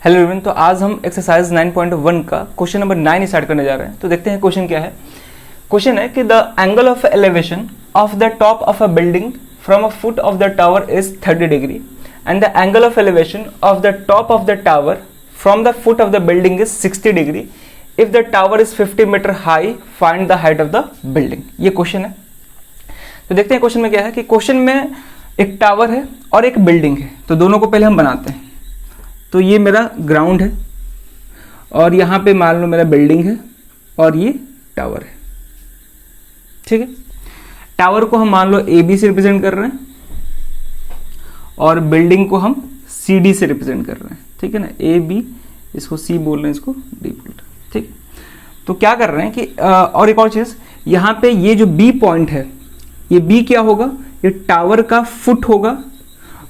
Hello everyone, तो आज हम एक्सरसाइज 9.1 का क्वेश्चन नंबर 9 स्टार्ट करने जा रहे हैं। तो देखते हैं क्वेश्चन क्या है। क्वेश्चन है कि the angle of elevation of the top of a building from a foot of the tower is 30 degree and the angle of elevation of the top of the tower from the foot of the building is 60 degree if the tower is 50 metre high, find the height of the building. ये question है। तो देखते हैं question में क्या है कि question में एक टावर है और एक बिल्डिंग है। तो दोनों को पहले हम बनाते हैं। तो ये मेरा ग्राउंड है और यहाँ पे मान लो मेरा बिल्डिंग है और ये टावर है। ठीक है, टावर को हम मान लो ए बी से रिप्रेजेंट कर रहे हैं और बिल्डिंग को हम सी डी से रिप्रेजेंट कर रहे हैं। ठीक है ना, ए बी, इसको सी बोल रहे हैं, इसको डी बोल रहे हैं। ठीक, तो क्या कर रहे हैं कि और एक और चीज, यहाँ पे ये जो बी पॉइंट है, ये बी क्या होगा, ये टावर का फुट होगा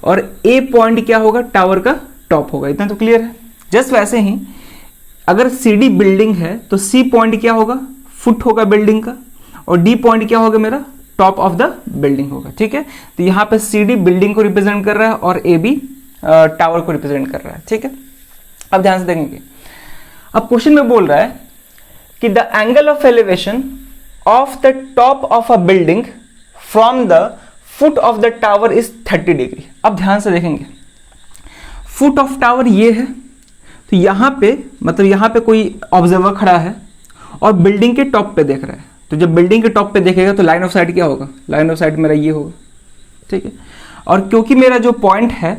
और ए पॉइंट क्या होगा, टावर का टॉप होगा। इतना तो क्लियर है। जस्ट वैसे ही अगर सी डी बिल्डिंग है तो सी पॉइंट क्या होगा, फुट होगा बिल्डिंग का, और डी पॉइंट क्या होगा, मेरा टॉप ऑफ द बिल्डिंग होगा। ठीक है, तो यहाँ पे सी डी बिल्डिंग को रिप्रेजेंट कर रहा है और ए बी टावर को रिप्रेजेंट कर रहा है। ठीक है, अब ध्यान से देखेंगे। अब क्वेश्चन में बोल रहा है कि the angle of elevation of the top of a building from the foot of the tower is 30 degree. अब ध्यान से देखेंगे, फुट ऑफ टावर ये है, तो यहां पे मतलब यहां पे कोई ऑब्जर्वर खड़ा है और बिल्डिंग के टॉप पे देख रहा है। तो जब बिल्डिंग के टॉप पे देखेगा तो लाइन ऑफ साइट क्या होगा, लाइन ऑफ साइट मेरा ये होगा। ठीक है, और क्योंकि मेरा जो पॉइंट है,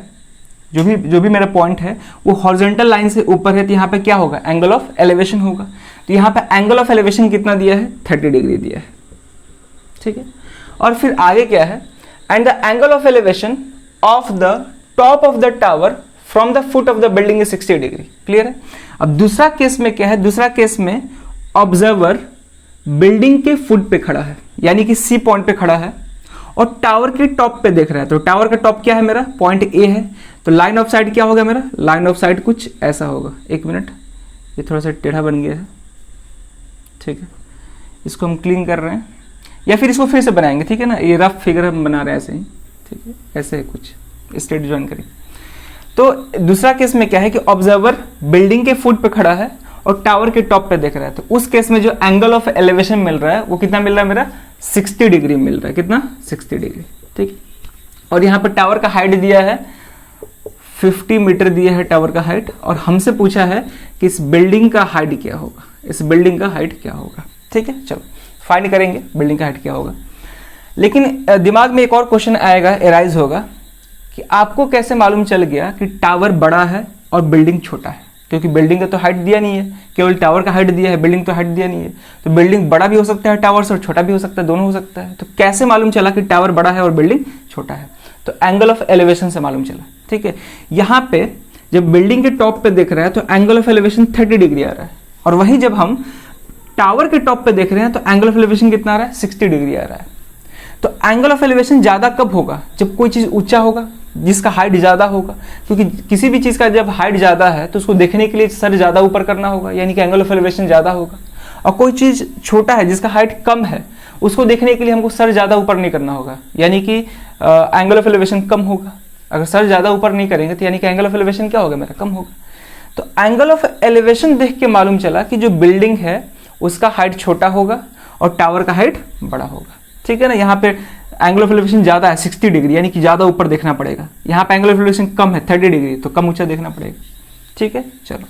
जो भी मेरा पॉइंट है वो हॉरिजॉन्टल लाइन से ऊपर है, तो यहाँ पे क्या होगा, एंगल ऑफ एलिवेशन होगा। तो यहाँ पे एंगल ऑफ एलिवेशन कितना दिया है, 30 डिग्री दिया है। ठीक है, और फिर आगे क्या है, and the angle of elevation of the top of the tower from the foot of the building is 60 degree. Clear है। अब दूसरा केस में क्या है, दूसरा केस में ऑब्जर्वर बिल्डिंग के फुट पे खड़ा है, यानी कि सी पॉइंट पे खड़ा है और टावर के टॉप पे देख रहा है। तो टावर का टॉप क्या है, मेरा पॉइंट ए है। तो लाइन ऑफ साइट क्या होगा, मेरा लाइन ऑफ साइट कुछ ऐसा होगा। एक मिनट, ये थोड़ा सा टेढ़ा बन गया है। ठीक है, इसको हम क्लीन कर रहे हैं या फिर इसको फिर से बनाएंगे। ठीक है ना, ये रफ फिगर हम बना रहे हैं ऐसे ही। ठीक है, ऐसे कुछ स्टेट ज्वाइन करेंगे। तो दूसरा केस में क्या है कि ऑब्जर्वर बिल्डिंग के फुट पे खड़ा है और टावर के टॉप पे देख रहा है। तो उस केस में जो एंगल ऑफ एलिवेशन मिल रहा है वो कितना मिल रहा है, मेरा 60 डिग्री मिल रहा है। कितना, 60 डिग्री। ठीक है, और यहाँ पर टावर का हाइट दिया है 50 मीटर दिया है टावर का हाइट, और हमसे पूछा है कि इस बिल्डिंग का हाइट क्या होगा, इस बिल्डिंग का हाइट क्या होगा। ठीक है, चलो फाइंड करेंगे बिल्डिंग का हाइट क्या होगा। लेकिन दिमाग में एक और क्वेश्चन आएगा, एराइज होगा कि आपको कैसे मालूम चल गया कि टावर बड़ा है और बिल्डिंग छोटा है, क्योंकि बिल्डिंग का तो हाइट दिया नहीं है, केवल टावर का हाइट दिया है, बिल्डिंग तो हाइट दिया नहीं है। तो बिल्डिंग बड़ा भी हो सकता है टावर से और छोटा भी हो सकता है, दोनों हो सकता है। तो कैसे मालूम चला कि टावर बड़ा है और बिल्डिंग छोटा है, तो एंगल ऑफ एलिवेशन से मालूम चला। ठीक है, यहाँ पे जब बिल्डिंग के टॉप पे देख रहा है तो एंगल ऑफ एलिवेशन 30 डिग्री आ रहा है, और वहीं जब हम टावर के टॉप पे देख रहे हैं तो एंगल ऑफ एलिवेशन कितना आ रहा है, 60 डिग्री आ रहा है। तो एंगल ऑफ एलिवेशन ज्यादा कब होगा, जब कोई चीज ऊंचा होगा, जिसका हाइट ज्यादा होगा। क्योंकि किसी भी चीज का जब हाइट ज्यादा है तो उसको देखने के लिए सर ज्यादा ऊपर करना होगा, यानी कि एंगल ऑफ एलिवेशन ज्यादा होगा। और कोई चीज छोटा है जिसका हाइट कम है, उसको देखने के लिए हमको सर ज्यादा ऊपर नहीं करना होगा, यानी कि एंगल ऑफ एलिवेशन कम होगा। अगर सर ज्यादा ऊपर नहीं करेंगे तो यानी कि एंगल ऑफ एलिवेशन क्या होगा, मेरा कम होगा। तो एंगल ऑफ एलिवेशन देख के मालूम चला कि जो बिल्डिंग है उसका हाइट छोटा होगा और टावर का हाइट बड़ा होगा। ठीक है ना, यहाँ पे एंगल ऑफ एलिवेशन ज्यादा है 60 डिग्री, यानी कि ज्यादा ऊपर देखना पड़ेगा। यहाँ पे एंगल ऑफ एलिवेशन कम है 30 डिग्री, तो कम ऊंचा देखना पड़ेगा। ठीक है, चलो।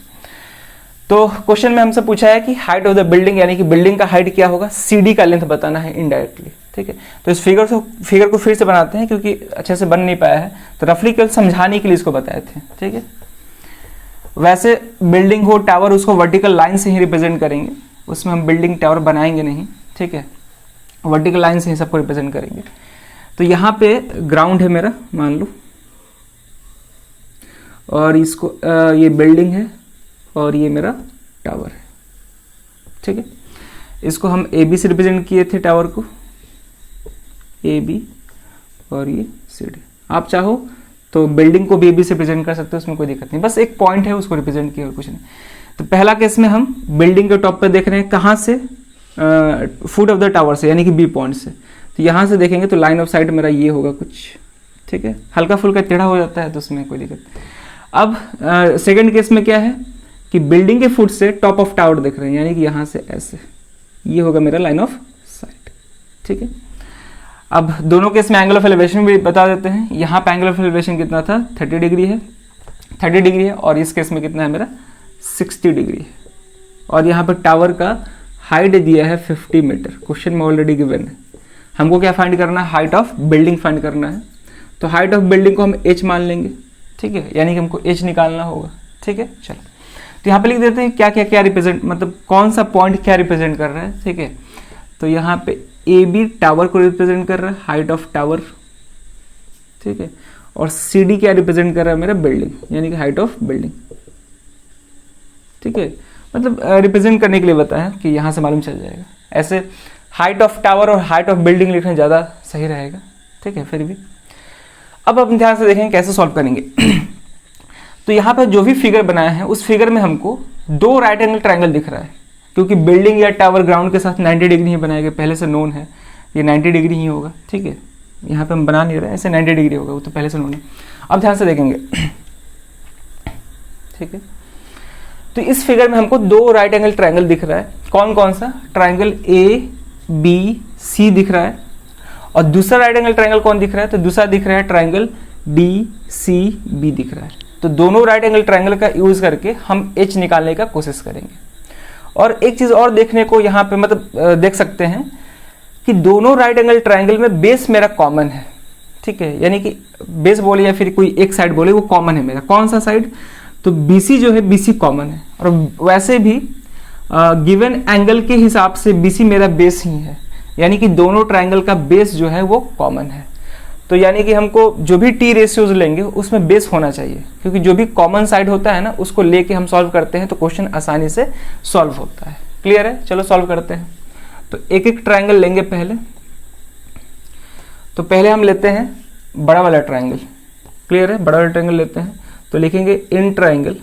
तो क्वेश्चन में हमसे पूछा है कि हाइट ऑफ द बिल्डिंग, यानी कि बिल्डिंग का हाइट क्या होगा, सीडी का लेंथ बताना है इनडायरेक्टली। ठीक है, तो इस फिगर को फिर से बनाते हैं क्योंकि अच्छे से बन नहीं पाया है, तो रफली केवल समझाने के लिए इसको बताए थे। ठीक है, वैसे बिल्डिंग हो टावर, उसको वर्टिकल लाइन से ही रिप्रेजेंट करेंगे, उसमें हम बिल्डिंग टावर बनाएंगे नहीं। ठीक है, वर्टिकल लाइन से ही सबको रिप्रेजेंट करेंगे। तो यहाँ पे ग्राउंड है मेरा, मान लो, और इसको ये बिल्डिंग है और ये मेरा टावर है। ठीक है, इसको हम ए बी से रिप्रेजेंट किए थे टावर को, ए बी, और ये सी डी। आप चाहो तो बिल्डिंग को भी ए बी से रिप्रेजेंट कर सकते हो, उसमें कोई दिक्कत नहीं, बस एक पॉइंट है उसको रिप्रेजेंट किया और कुछ नहीं। तो पहला केस में हम बिल्डिंग के टॉप पे देख रहे हैं, कहाँ से, फुट ऑफ द टावर से, यानी कि बी पॉइंट से। तो यहाँ से देखेंगे तो लाइन ऑफ साइट मेरा ये होगा कुछ। ठीक है, हल्का फुल्का टेढ़ा हो जाता है तो उसमें कोई दिक्कत। अब सेकंड केस में क्या है कि बिल्डिंग के फुट से टॉप ऑफ टावर दिख रहे हैं, यानी कि यहाँ से ऐसे, ये होगा मेरा लाइन ऑफ साइट। ठीक है, अब दोनों केस में एंगल ऑफ एलिवेशन भी बता देते हैं। यहाँ पे एंगल ऑफ एलिवेशन कितना था, 30 डिग्री है, 30 डिग्री है, और इस केस में कितना है मेरा 60 डिग्री है। और यहाँ पर टावर का हाइट दिया है 50 मीटर, क्वेश्चन में ऑलरेडी गिवन है। हमको क्या फाइंड करना है, हाइट ऑफ बिल्डिंग फाइंड करना है। तो हाइट ऑफ बिल्डिंग को हम h मान लेंगे, ठीक है, यानी कि हमको h निकालना होगा। ठीक है, चलो तो यहाँ पे लिख देते हैं क्या क्या क्या रिप्रेजेंट, मतलब कौन सा पॉइंट क्या रिप्रेजेंट कर रहा है। ठीक है, तो यहाँ पे ए बी टावर को रिप्रेजेंट कर रहा है, हाइट ऑफ टावर। ठीक है, और सी डी क्या रिप्रेजेंट कर रहा है मेरा, बिल्डिंग, यानी कि हाइट ऑफ बिल्डिंग। ठीक है, मतलब रिप्रेजेंट करने के लिए बताया कि यहाँ से मालूम चल जाएगा। ऐसे हाइट ऑफ टावर और हाइट ऑफ बिल्डिंग लिखना ज़्यादा सही रहेगा। ठीक है, फिर भी अब हम ध्यान से देखेंगे कैसे सॉल्व करेंगे। तो यहाँ पर जो भी फिगर बनाया है उस फिगर में हमको दो राइट एंगल ट्रायंगल दिख रहा है, क्योंकि बिल्डिंग या टावर ग्राउंड के साथ 90 डिग्री ही बनाएगा, पहले से नोन है, ये 90 डिग्री ही होगा। ठीक है, यहाँ पे हम बना नहीं रहे, ऐसे 90 डिग्री होगा, वो तो पहले से नोन है। अब ध्यान से देखेंगे। ठीक है, तो इस फिगर में हमको दो राइट एंगल ट्रायंगल दिख रहा है। कौन कौन सा, ट्रायंगल ए बी सी दिख रहा है, और दूसरा राइट एंगल ट्रायंगल कौन दिख रहा है, तो दूसरा दिख रहा है ट्रायंगल डी सी बी दिख रहा है। तो दोनों राइट एंगल ट्रायंगल का यूज करके हम एच निकालने का कोशिश करेंगे। और एक चीज और देखने को यहाँ पे मतलब देख सकते हैं कि दोनों राइट एंगल ट्रायंगल में बेस मेरा कॉमन है। ठीक है, यानी कि बेस बोले या फिर कोई एक साइड बोले, वो कॉमन है मेरा। कौन सा साइड, तो BC जो है BC कॉमन है, और वैसे भी गिवन एंगल के हिसाब से BC मेरा बेस ही है, यानी कि दोनों ट्रायंगल का बेस जो है वो कॉमन है। तो यानी कि हमको जो भी टी रेशियोज लेंगे उसमें बेस होना चाहिए, क्योंकि जो भी कॉमन साइड होता है ना उसको लेके हम सॉल्व करते हैं तो क्वेश्चन आसानी से सॉल्व होता है। क्लियर है, चलो सॉल्व करते हैं। तो एक एक ट्रायंगल लेंगे पहले। तो पहले हम लेते हैं बड़ा वाला ट्रायंगल। क्लियर है, बड़ा वाला ट्रायंगल लेते हैं। तो लिखेंगे इन ट्रायंगल,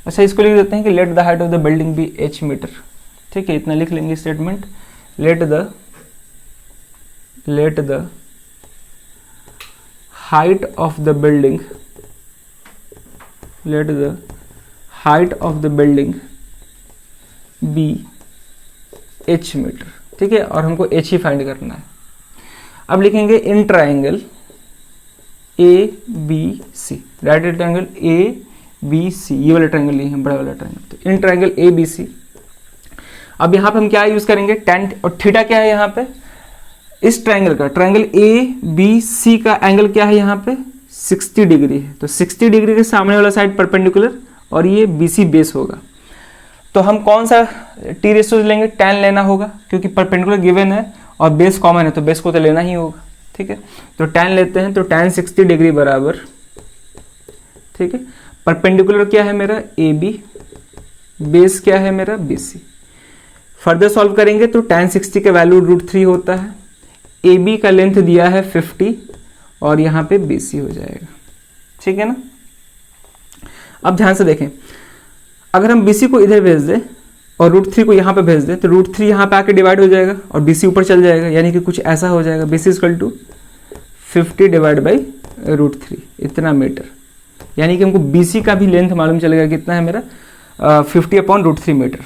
अच्छा इसको लिख देते हैं कि let the height of the building be h metre. ठीक है, इतना लिख लेंगे statement, let the height of the building, let the height of the building be h metre. ठीक है, और हमको h ही फाइंड करना है। अब लिखेंगे in triangle A B C, right triangle A B C, ये वाला ट्रायंगल नहीं है, बड़ा वाला ट्रायंगल। तो इन ट्रायंगल ए बी सी। अब यहाँ पे हम क्या यूज करेंगे, tan, और थीटा क्या है यहाँ पे, इस ट्रायंगल का, ट्रायंगल ए बी सी का एंगल क्या है यहाँ पे 60 डिग्री है। तो 60 डिग्री के सामने वाला साइड परपेंडिकुलर, और ये BC बेस होगा। तो हम कौन सा टी रेशियो लेंगे, tan लेना होगा, क्योंकि परपेंडिकुलर गिवन है और बेस कॉमन है, तो बेस को तो लेना ही होगा। ठीक है, तो tan लेते हैं। तो tan 60 डिग्री बराबर, ठीक है, परपेंडिकुलर क्या है मेरा AB, बेस क्या है मेरा BC। फर्दर सॉल्व करेंगे तो tan 60 का वैल्यू √3 होता है, AB का लेंथ दिया है 50, और यहाँ पे BC हो जाएगा। ठीक है ना। अब ध्यान से देखें, अगर हम BC को इधर भेज दें और √3 को यहाँ पे भेज दें, तो √3 यहाँ पे आके डिवाइड हो जाएगा और BC ऊपर चल जाएगा, यानी कि कुछ ऐसा हो जाएगा, BC = 50 डिवाइड बाई √3, इतना मीटर। यानी कि हमको BC का भी लेंथ मालूम चलेगा कितना है मेरा, 50/√3 मीटर।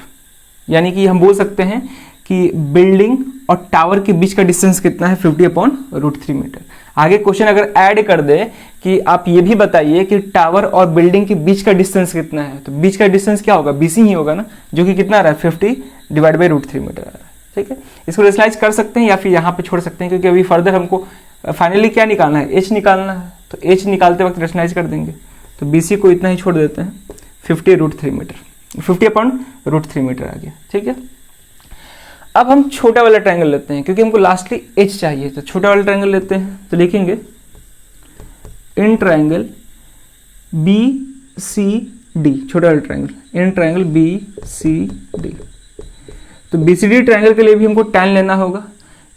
यानी कि हम बोल सकते हैं कि बिल्डिंग और टावर के बीच का डिस्टेंस कितना है, 50/√3 मीटर। आगे क्वेश्चन अगर ऐड कर दे कि आप ये भी बताइए कि टावर और बिल्डिंग के बीच का डिस्टेंस कितना है, तो बीच का डिस्टेंस क्या होगा, BC ही होगा ना, जो कि कितना आ रहा है 50 डिवाइड बाई √3 मीटर आ रहा है। ठीक है, इसको रेशनलाइज कर सकते हैं या फिर यहाँ पे छोड़ सकते हैं, क्योंकि अभी फर्दर हमको फाइनली क्या निकालना है, h निकालना है। तो h निकालते वक्त रेशनलाइज कर देंगे, तो BC को इतना ही छोड़ देते हैं, 50/√3 मीटर, 50/√3 मीटर आ गया। ठीक है, अब हम छोटा वाला ट्रायंगल लेते हैं, क्योंकि हमको लास्टली h चाहिए, तो छोटा वाला ट्रायंगल लेते हैं। तो लिखेंगे इन ट्रायंगल BCD, छोटा वाला ट्रायंगल, इन ट्रायंगल BCD। तो BCD ट्रायंगल के लिए भी हमको tan लेना होगा,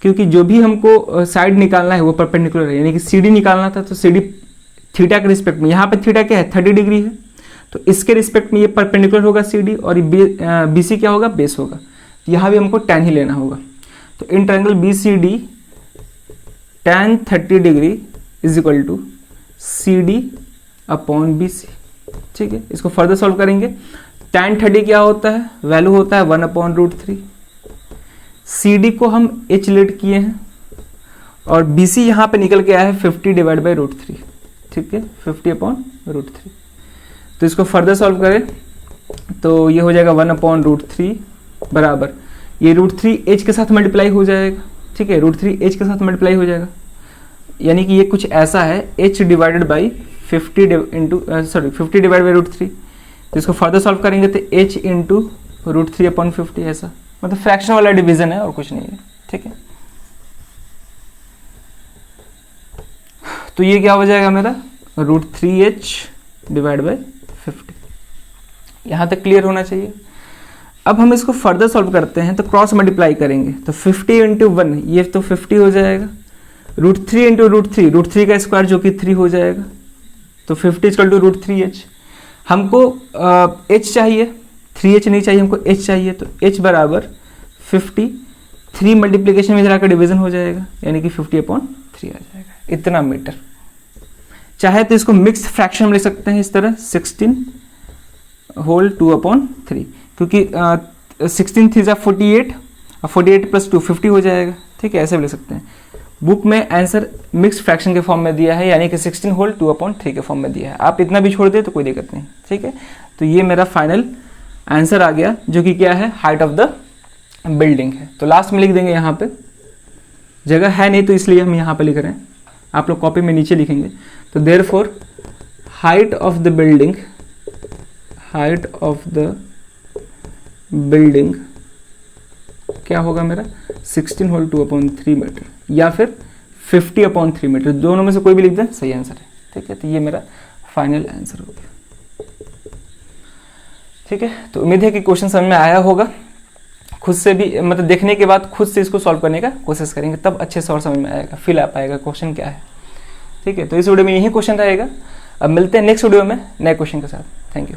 क्योंकि जो भी हमको साइड निकालना है वो परपेंडिकुलर है, यानी कि CD निकालना था, तो CD थीटा के रिस्पेक्ट में, यहाँ पे थीटा क्या है 30 डिग्री है, तो इसके रिस्पेक्ट में ये परपेंडिकुलर होगा CD, और BC क्या होगा, बेस होगा। यहाँ भी हमको tan ही लेना होगा। तो in triangle BCD tan 30 degree = CD/BC। ठीक है, इसको फर्दर सॉल्व करेंगे। tan 30 क्या होता है, वैल्यू होता है 1/√3। CD को हम h लेट किए हैं और BC यहाँ पे निकल के आया है 50/√3, ठीक है, 50/√3। तो इसको फर्दर सॉल्व करें तो ये हो जाएगा 1/√3 बराबर, ये √3 h के साथ मल्टीप्लाई हो जाएगा, ठीक है, √3 h के साथ मल्टीप्लाई हो जाएगा, यानी कि ये कुछ ऐसा है h डिवाइडेड बाई 50/√3। तो इसको फर्दर सॉल्व करेंगे तो h इंटू √3/50 ऐसा, मतलब फ्रैक्शन वाला डिवीजन है और कुछ नहीं है, ठीक है। तो ये क्या हो जाएगा मेरा, √3h डिवाइड बाई 50। यहाँ तक क्लियर होना चाहिए। अब हम इसको फर्दर सॉल्व करते हैं तो क्रॉस मल्टीप्लाई करेंगे तो 50 इंटू 1 ये तो 50 हो जाएगा, √3 इंटू √3 का स्क्वायर जो कि 3 हो जाएगा, तो 50 इक्वल टू √3h। हमको h चाहिए, 3h नहीं चाहिए, हमको h चाहिए, तो h बराबर 50, 3 मल्टीप्लीकेशन में जाकर डिवीजन हो जाएगा, यानी कि 50/3 आ जाएगा, इतना मीटर। चाहे तो इसको मिक्स्ड फ्रैक्शन में लिख सकते हैं इस तरह, 16 होल 2/3, क्योंकि 16 3 48 और 48 प्लस 2 50 हो जाएगा, ठीक है, ऐसे भी लिख सकते हैं। बुक में आंसर मिक्स्ड फ्रैक्शन के फॉर्म में दिया है, यानी कि 16 होल 2/3 के फॉर्म में दिया है। आप इतना भी छोड़ दे तो कोई दिक्कत नहीं, ठीक है। तो ये मेरा फाइनल आंसर आ गया, जो कि क्या है, हाइट ऑफ द बिल्डिंग है। तो लास्ट में लिख देंगे, यहाँ पे जगह है नहीं तो इसलिए हम यहाँ पे लिख रहे हैं, आप लोग कॉपी में नीचे लिखेंगे। तो therefore height of the building क्या होगा मेरा, 16 होल 2/3 मीटर या फिर 50/3 मीटर, दोनों में से कोई भी लिख दें, सही आंसर है, ठीक है। तो ये मेरा फाइनल आंसर हो गया, ठीक है। तो उम्मीद है कि क्वेश्चन समझ में आया होगा। खुद से भी मतलब देखने के बाद खुद से इसको सॉल्व करने का कोशिश करेंगे, तब अच्छे से और समझ में आएगा, फील आ पाएगा क्वेश्चन क्या है, ठीक है। तो इस वीडियो में यही क्वेश्चन रहेगा। अब मिलते हैं नेक्स्ट वीडियो में नए क्वेश्चन के साथ। Thank you.